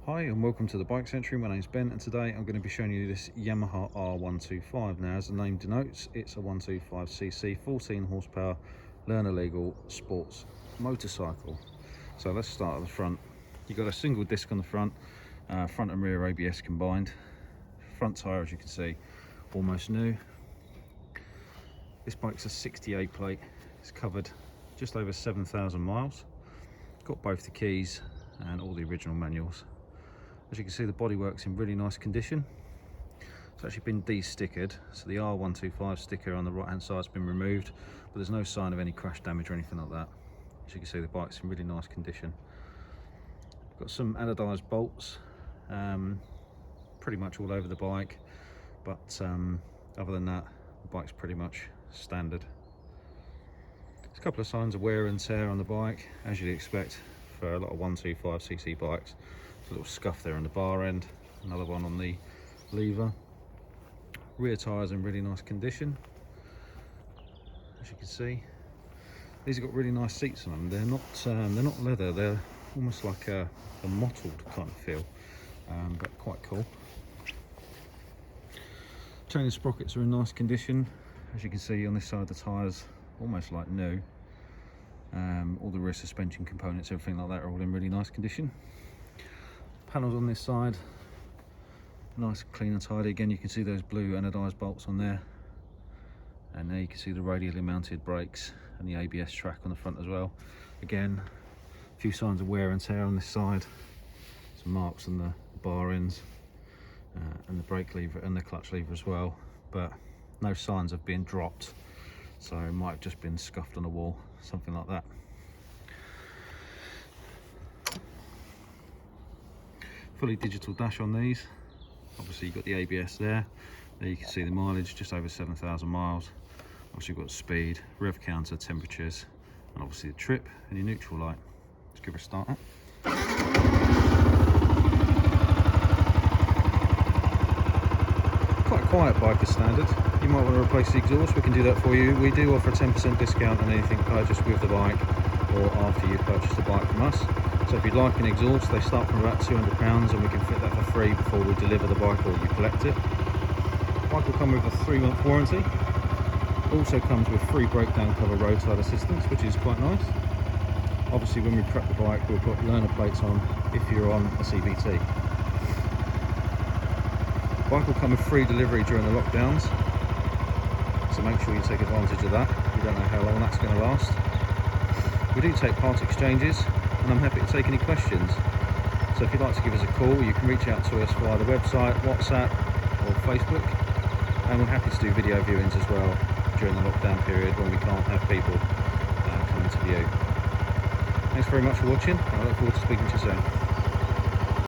Hi and welcome to the Bike Century. My name's Ben and today I'm going to be showing you this Yamaha R125. Now, as the name denotes, it's a 125cc 14 horsepower learner legal sports motorcycle. So let's start at the front. You've got a single disc on the front, front and rear ABS combined. Front tyre, as you can see, almost new. This bike's a 68 plate. It's covered just over 7,000 miles. Got both the keys and all the original manuals. As you can see, the bodywork's in really nice condition. It's actually been de-stickered, so the R125 sticker on the right hand side has been removed, but there's no sign of any crash damage or anything like that. As you can see, the bike's in really nice condition. Got some anodised bolts pretty much all over the bike, but other than that, the bike's pretty much standard. There's a couple of signs of wear and tear on the bike, as you'd expect for a lot of 125cc bikes. A little scuff there on the bar end, another one on the lever. Rear tyres in really nice condition, as you can see. These have got really nice seats on them. They're not leather, they're almost like a mottled kind of feel, but quite cool. Chain and sprockets are in nice condition. As you can see on this side, the tyres almost like new. All the rear suspension components, everything like that, are all in really nice condition. Panels on this side, nice, clean and tidy. Again, you can see those blue anodised bolts on there, and there you can see the radially mounted brakes and the ABS track on the front as well. Again, a few signs of wear and tear on this side, some marks on the bar ends and the brake lever and the clutch lever as well, but no signs of being dropped, so it might have just been scuffed on a wall, something like that. Fully digital dash on these. Obviously you've got the ABS there. There you can see the mileage, just over 7,000 miles. Obviously you've got speed, rev counter, temperatures, and obviously the trip and your neutral light. Let's give it a start up. Quite a quiet bike as standard. You might want to replace the exhaust, we can do that for you. We do offer a 10% discount on anything purchased with the bike or after you've purchased the bike from us. So if you'd like an exhaust, they start from about £200 and we can fit that for free before we deliver the bike or you collect it. The bike will come with a 3-month warranty. Also comes with free breakdown cover roadside assistance, which is quite nice. Obviously when we prep the bike, we'll put learner plates on if you're on a CBT. The bike will come with free delivery during the lockdowns, so make sure you take advantage of that. You don't know how long that's going to last. We do take part exchanges, and I'm happy to take any questions. So if you'd like to give us a call, you can reach out to us via the website, WhatsApp or Facebook, and we're happy to do video viewings as well during the lockdown period when we can't have people coming to view. Thanks very much for watching, and I look forward to speaking to you soon.